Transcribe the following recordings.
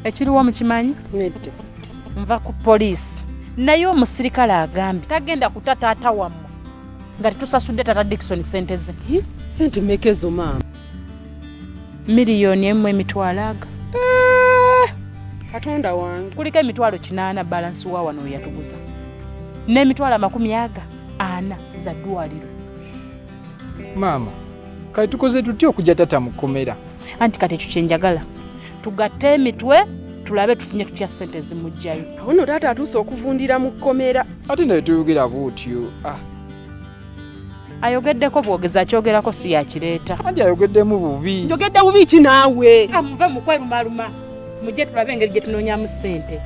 Ekiriwo mukimanyi? Nedde. Nva ku poliisi. Naye omusirikale agambye tagenda kutataata wammwe nga tetusasudde tata Dickson ssente ze. Ssente mekezo maama? Miliyoni 1.2. Katonda wange. Kuliko emitwalo 8 balansi wa wano yatuguza. N'emitwalo 40 za ddwaliro. Maama, kati tukoze tutya okujja tata mukomera? Anti kati ekyo kyenjagala. Tugatte emitwe tulabe tufunye tutya ssente zimujjayo. Awo nno taata atuuse okuvundira mu kkomera. Ate naye tuyogera butyo. Ayogeddeko bwogeza akyogerako si yakireeta. Andi ayogeddemu bubi. Njogedde bubi ki naawe? Muve mukwerumaluma. Mujje tulabe engeri gye tunoonyaamu ssente.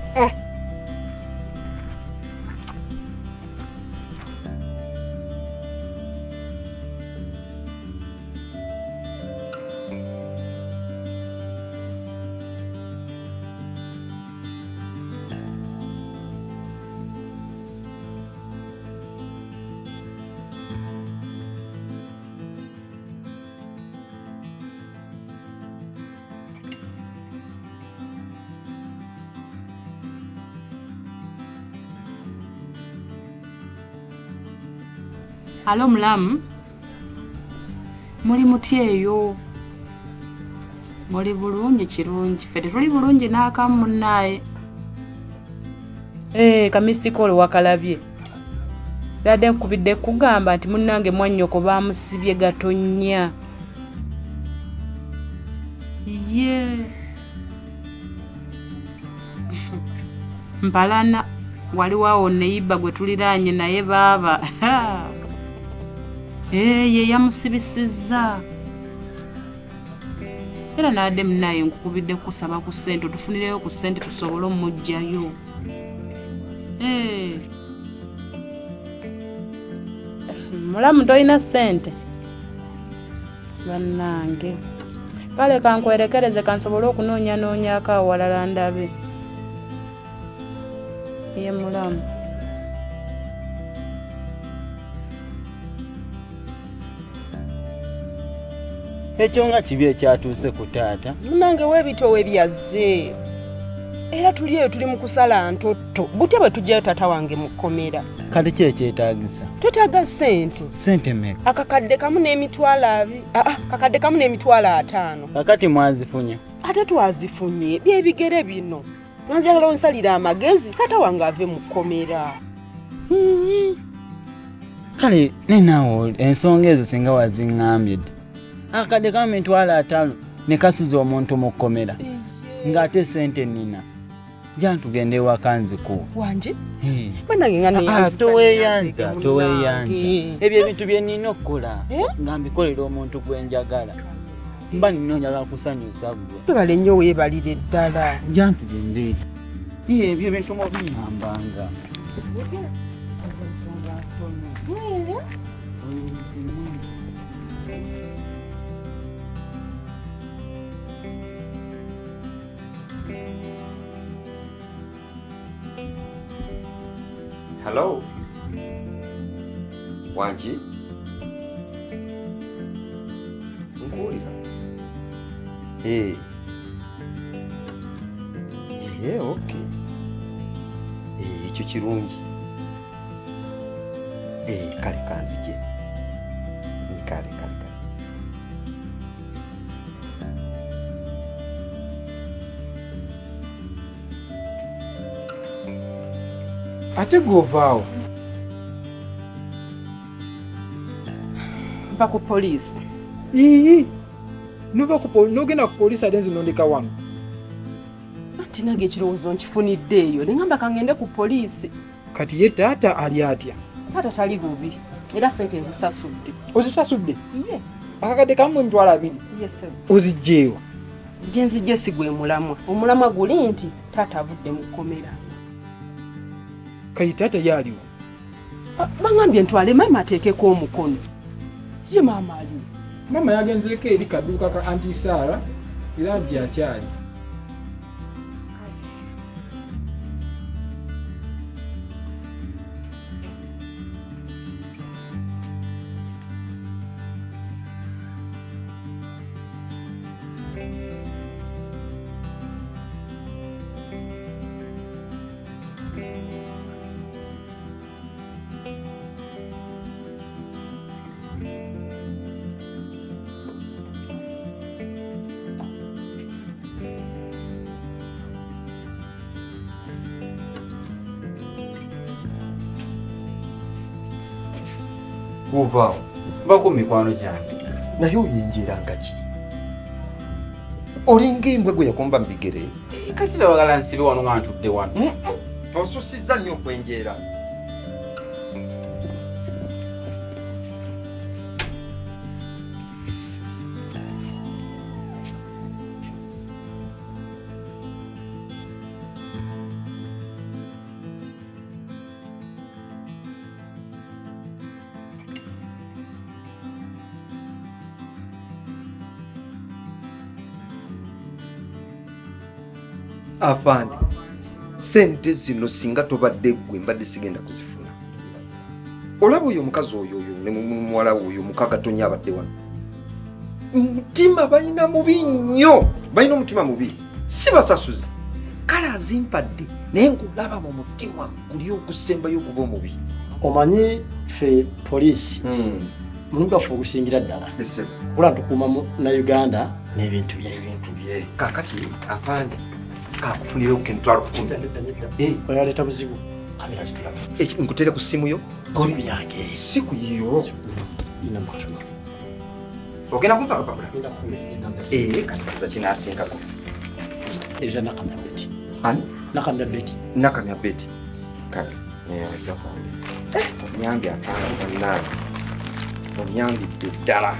Alo mulamu, muli mutya eyo? Muli bulungi kirungi, ffe tetuli bulungi n'akamu munnaye. Kamistikol wakalabye. Badde nkubidde kugamba nti munnange mwannyoko baamusibye Gatonnya. Mpalana waliwo awo neiba gwe tuliraanye naye baaba. Ye yamusibisizza. Era naadde munnaye nkukubidde kusaba ku ssente tufunireyo ku ssente tusobole omujjayo. Mulamu toyina ssente? Bannange. Kale kankwerekereze kansobole okunoonyanoonya awalala ndabe. Ye mulamu. Ekyo nga kibi ekyatuuse ku taata. Munnange w'ebitowe byazze. Era tuli eyo tuli mu kusala ntotto. Butya bwe tujjayo taata wange mu kkomera. Kati ki ekyetaagisa? Twetaaga ssente. Ssente mmeka? Akakadde kamu n'emitwalo 2. Kakadde kamu n'emitwalo 5. Kakati mwazifunye? Ate twazifunye byebigere bino. Nanjagala onsalira amagezi taata wange ave mu kkomera. Kale nenaawo ensonga ezo singa waziŋŋambye dda. Akakadde kamu emitwalo 5 ne kasuza omuntu mu kkomera. Ng'ate ssente nnina. Jja tugende ewaka nzikuwa. Wanje? Bannange nga neeyanza. Toweeyanza. Ebyo ebintu bye nnina okukola nga mbikolera omuntu gwe njagala. Mba nnina njagala kusanyusa gwe. Webale nnyo weebalire ddala. Jja tugende. Ebyo ebintu mubiŋŋambanga. Hello? Wanji? Nkuwulira? Okay. Ekyo kirungi. Kale kanzije. Kale. Ate govaawo. Nva ku poliisi. Nuva ku poliisi n'ogenda ku poliisi ate nzinondeka wano. Anti nange ekirowoozo nkifunidde eyo nengamba kangende ku poliisi. Kati ye taata ali atya? Taata tali bubi era ssente nzisasudde. Ozisasudde? Akakadde kamu emitwalo 2. Yes. Ozijjeewa? Gye nzijje si gwe mulamwa. Omulamwa guli nti taata avudde mu kkomera. Kati taata yaaliwo? Bangambye ntwale maama ateekeko omukono. Ye maama aliwo? Maama yagenzeeko eri kaduuka ka Anti Sarah era byakyali. Ovaawo. Vako mikwano gyange. Naye oyinjiranga ki? Olinga embwa gwe yakomba mu bigere. Kati tewagala nsibe wano nga ntudde wano. Osusizza nnyo okwenjeera. Afande, sente zino singa tobadde gwe mbadde sigenda kuzifuna. Olaba oyo omukazi oyo ne muwala oyo mukagatonya abadde wano. Mutima balina mubi nnyo, balina omutima mubi. Si basasuzi. Kale azimpadde naye ngulaba mu mutima guli okusembayo okuba omubi. Omanyi ffe poliisi mulimu gaffe okusingira ddala. Kula tukuuma na Uganda n'ebintu bye. Kaakati afande kakufunira okentwalo kukunza. Oyaleeta buzibu kamera zitulaba. Nkutere ku simu yo? Simu yange. Si ku yiyo. Ina mukatuma. Ogenda kumpa akapapula? Ina kumenya. Kati kinaasinkako. Era nakamya beti. Ani? Nakamya beti. Nakamya beti. Kati. Onyambye afande bannange. Onyambidde ddala.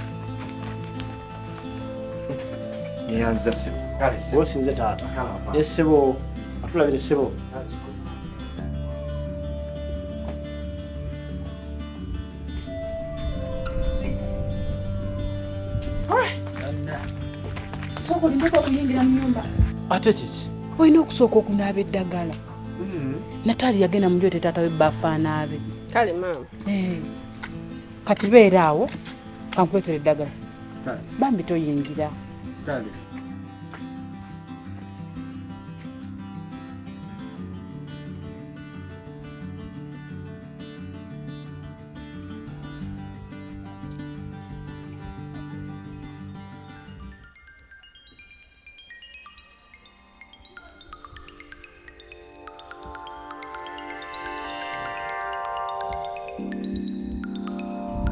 Neyanza ssebo. Kale ssebo sinze taata. Essebo atulabire ssebo. Soko limbuka kuyingira mu nyumba. Ate kiki? Oyina okusooka okunaaba eddagala. Nataali yagenda mu njote taata we baffe anaabe. Kale maama. Kati beera awo kankuleetera eddagala. Bambi toyingira. Kale.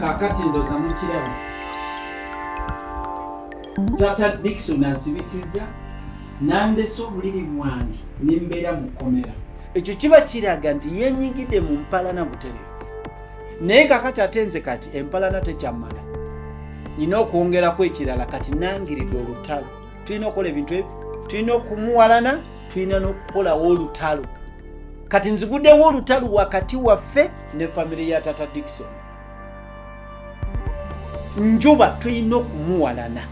Kakati ndoza mukiramu. Tata Dickson ansibisizza nandese obuliri bwange nembeera mu kkomera. Ekyo kiba kiraga nti yenyigidde mu mpalana butereevu. Naye kakati atenze kati empalana tekyamala. Nina okwongerako ekirala kati nangiridde olutalo. Tulina okukola ebintu ebyo. Tulina okumuwalana, tulina n'okukolawo olutalo. Kati nziguddewo olutalo wakati waffe ne famire ya Tata Dickson. Njuba tulina okumuwalana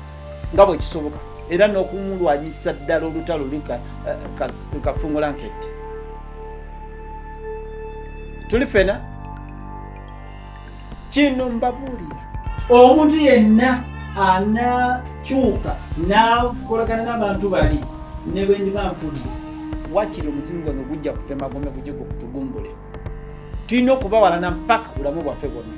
nga bwe kisoboka era n'okumulwanyisa ddala olutalo kafungula nkette. Tuli fena kino mbabuulira omuntu yenna anakyuka n'akolagana n'abantu bali ne bwe ndiba nfudde wakiri omuzimu gwange gujja kufa emagome gujje kutugumbule. Tulina okubawalana mpaka bulamu bwaffe bwonna.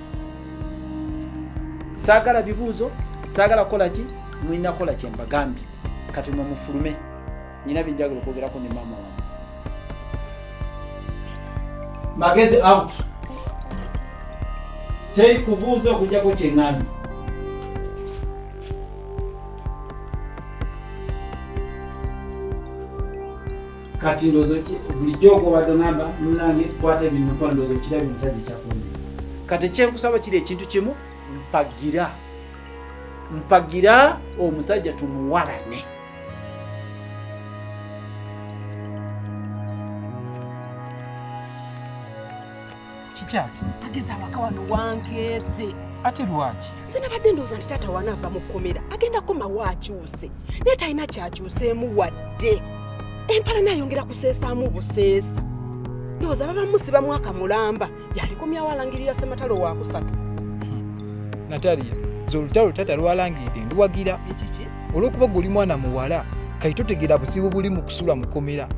Saagala bibuuzo, saagala kola ki, mulina kola kye mbagambye. Kati mufulume. Nina bijjagala okwogerako ne maama wange. Magezi out. Teri kubuuza okujjako kye ngambye. Kati ndowooza bulijjo ogobadde ngamba munnange kwata ebintu kwa ndowooza kirabye omusajja kyakoze. Kati kyenkusaba kiri ekintu kimu mpagira omusajja tumuwalane. Kikyati. Ageza awaka wano wankeese. Ate lwaki? Sinabadde ndowooza nti taata wanaava mu kkomera agendako mawa akyuse naye talina kyakyuseemu wadde. Empalana ayongera kuseesaamu buseesa. Ndowooza babamusibamu akamulamba yalikomyawo alangirira Ssematalo wa kusatu. Natalia, zolutalo tata lwalangidde nduwagira. Ekiki? Olw'okuba guli mwana muwala kati totegeera busibu buli mu kusula mu kkomera.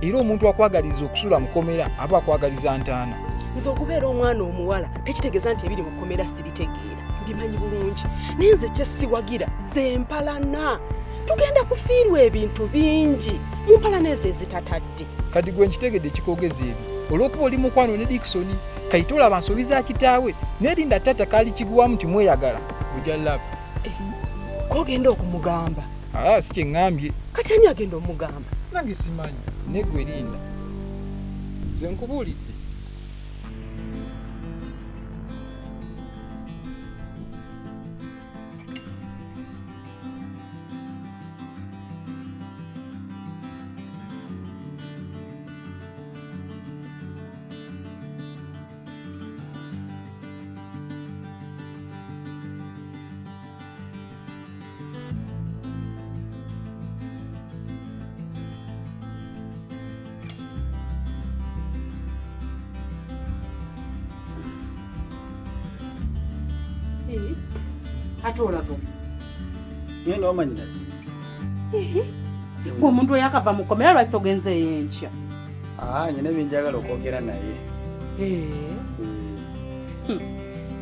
Era omuntu akwagaliza okusula mu kkomera aba akwagaliza ntaana. Nze okubeera omwana omuwala tekitegeeza nti ebiri mu kkomera sibitegeera. Mbimanyi bulungi. Naye nze kye siwagira ze mpalana. Tugenda kufiirwa ebintu bingi mu mpalana ezo ezitatadde. Kati gwe nkitegedde kikogeza ebyo. olw'okuba oli mukwano ne Dickson kayita olaba nsobi za kitaawe nerinda tata kaali kiguwamu nti mweyagala ojja laba. Kogenda okumugamba si kye ŋŋambye. kati ani agenda omugamba? Nange simanyi naye ggwe linda nze nkubuulidde. ate olaga ngenda wamanyirazi gwe omuntu oyo akava mu kkomera lwaki togenzeeyo enkya? nyina byenjagala okwogera naye.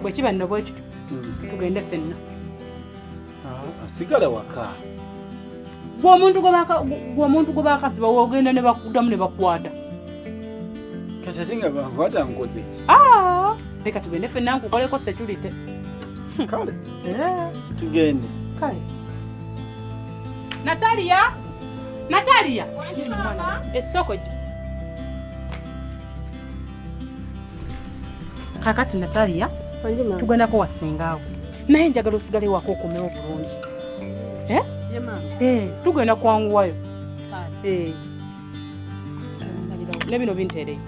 bwe kiba nno bwe kityo tugende ffenna. sigala waka. gwe omuntu gwe baakasiba wogenda ne bakuddamu ne bakwata. kati ate nga bankwata nkoze ki? leka tugende ffenna nkukoleko security. kale tugende. kale Natalia essoko gye. kakati Natalia tugendako wasengaawo naye njagala osigale wako okomewo bulungi. tugenda kwanguwayo ne bino binteereyo.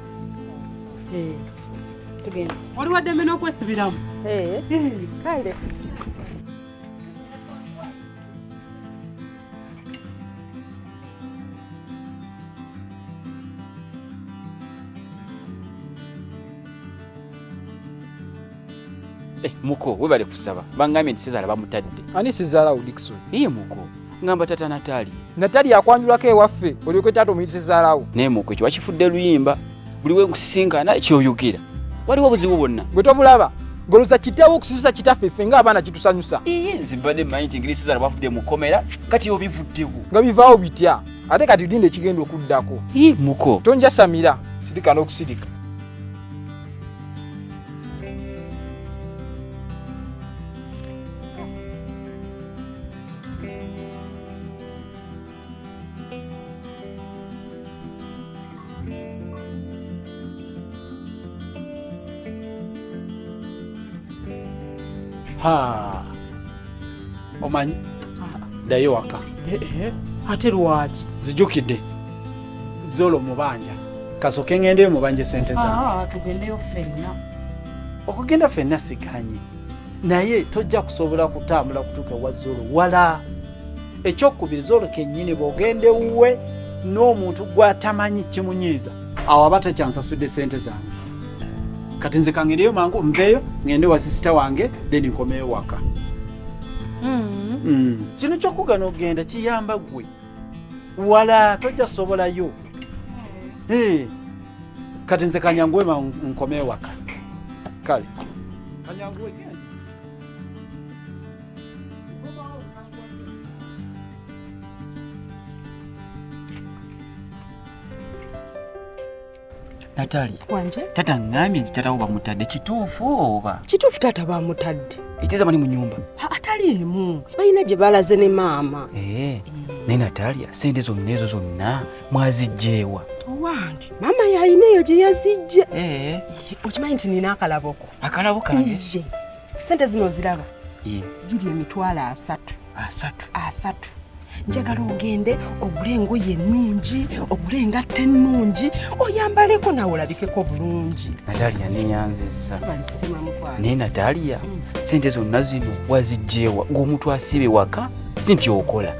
tugenda oli waddembe n'okwesibiramu. kale muko webale kusaba bangambye nti Sizala bamutadde. Ani Sizala u Dickson? Iye muko ngamba tata Natalia akwanjulako ewaffe olyoke taata omuyita Sizalawo. naye muko ekyo wakifudde luyimba buli we nkusisinkana ekyoyogera waliwo obuzibu bwonna. Gwe tobulaba goloza kitaawo okusisusa kitaffe ffe ng'abaana kitusanyusa. nze mbadde mmanyi nti ngeri Sizala bafudde mu kkomera kati obivuddewo nga bivaawo bitya ate kati dinde ekigenda okuddako. muko tonja samira sirika n'okusirika. omanyi ddayo waka. ate lwaki? zijjukidde zolo mubanja kasooke ngendeyo mubanje sente zange. tugendeyo ffenna. okugenda ffenna siganye naye tojja kusobola kutambula kutuuka ewa zolo wala. ekyokubiri zolo kennyini bw'ogende wuwe n'omuntu gw'atamanyi kimunyiiza awo aba takyansasudde sente zange. kati nze kangendeyo mangu nveeyo ngende wa sisita wange then nkomeyo waka. kino kyokugana ogenda kiyamba gwe wala tojja sobolayo. kati nze kanyanguwe nkomeyo waka. kale kanyanguwe genda. Natalia wanje tata ngambye nti tata bamutadde kituufu oba? kituufu taata bamutadde. Itiza mali mu nyumba. ataliimu balina gye balaze ne maama. naye Natalia sente zonna ezo zonna mwaziggyeewa? owange maama yalina eyo gye yazijje. okimanyi nti nina akalaboko. akalabo kange? sente zino oziraba giri emitwalo 3. njagala ogende ogule engoye ennungi ogule engatta ennungi oyambaleko nawe olabikeko bulungi. Natalia neyanzizza. naye Natalia sente zonna zino waziggyeewa ng'omuntu asiibe waka si nti okola?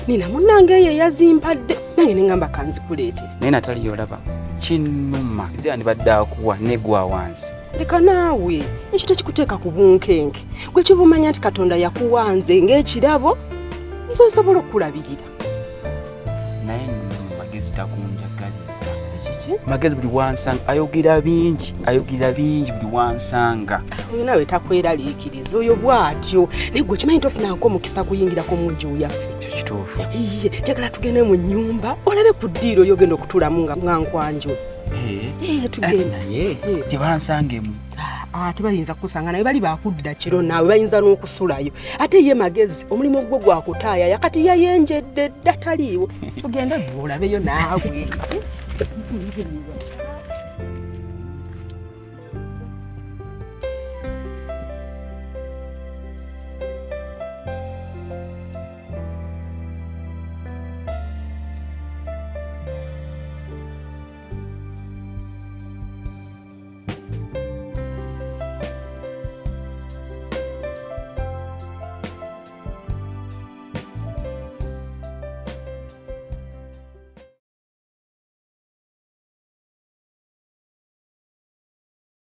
nina munnange eyo eyazimpadde nange neŋŋamba kanzikuleetere. naye Natalia olaba kinnuma ziyandibadde akuwa negwa wansi. leka naawe ekyo tekikuteeka ku bunkenke gwe kyoba omanya nti Katonda yakuwanze ng'ekirabo nze osobola okukulabirira. naye magezi takunjagaliza. Kiki? magezi buli wansanga ayogera bingi buli wansanga. oyo nawe takweraliikiriza oyo bw'atyo naye gwe okimanyi tofunanko omukisa kuyingirako mu nju yaffe. ekyo kituufu. iye njagala tugende mu nnyumba olabe ku ddiiro ly'ogenda okutuulamu nga nkwanjula. tugenda naye tebansangemu. Tebayinza kukusanga naye bali bakudda kiro naawe bayinza n'okusulayo ate ye magezi omulimu gwo gwakutaaya yakati yayenjedde dda taliiwo tugende olabeyo naawe.